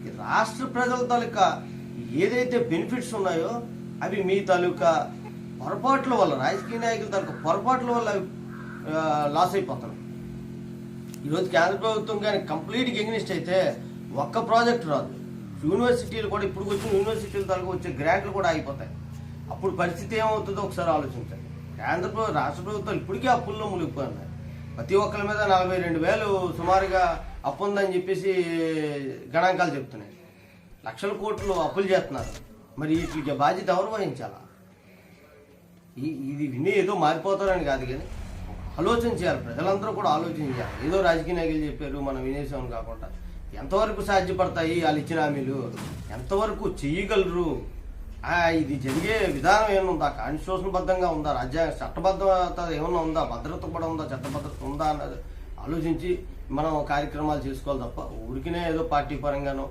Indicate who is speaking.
Speaker 1: ఈ రాష్ట్ర ప్రజల తాలూకా ఏదైతే బెనిఫిట్స్ ఉన్నాయో అవి మీ తాలూకా పొరపాట్ల వల్ల, రాజకీయ నాయకుల తాలూకా పొరపాట్ల వల్ల లాస్ అయిపోతారు. ఈరోజు కేంద్ర ప్రభుత్వం కానీ కంప్లీట్గా ఎగ్నిస్ట్ అయితే ఒక్క ప్రాజెక్ట్ రాదు. యూనివర్సిటీలు కూడా ఇప్పుడు వచ్చిన యూనివర్సిటీల తాలూకా వచ్చే గ్రాంట్లు కూడా ఆగిపోతాయి. అప్పుడు పరిస్థితి ఏమవుతుందో ఒకసారి ఆలోచించండి. రాష్ట్ర ప్రభుత్వాలు ఇప్పటికే అప్పుల్లో మునిగిపోయినాయి. ప్రతి ఒక్కరి మీద 42,000 సుమారుగా అప్పు ఉందని చెప్పేసి గణాంకాలు చెప్తున్నాయి. లక్షల కోట్లు అప్పులు చేస్తున్నారు. మరి వీటికి బాధ్యత ఎవరు వహించాలా? ఇది విని ఏదో మారిపోతారని కాదు, కానీ ఆలోచన చేయాలి. ప్రజలందరూ కూడా ఆలోచన చేయాలి. ఏదో రాజకీయ నాయకులు చెప్పారు మనం వినేసామని కాకుండా ఎంతవరకు సాధ్యపడతాయి వాళ్ళు ఇచ్చిన హామీలు, ఎంతవరకు చెయ్యగలరు, ఇది జరిగే విధానం ఏమన్నా కాన్స్టిట్యూషన్బద్ధంగా ఉందా, రాజ్యాంగ చట్టబద్ధత ఏమన్నా ఉందా, భద్రత కూడా ఉందా, చట్టభద్రత ఉందా అన్నది ఆలోచించి మనం కార్యక్రమాలు చేసుకోవాలి తప్ప ఊరికినే ఏదో పార్టీ పరంగానో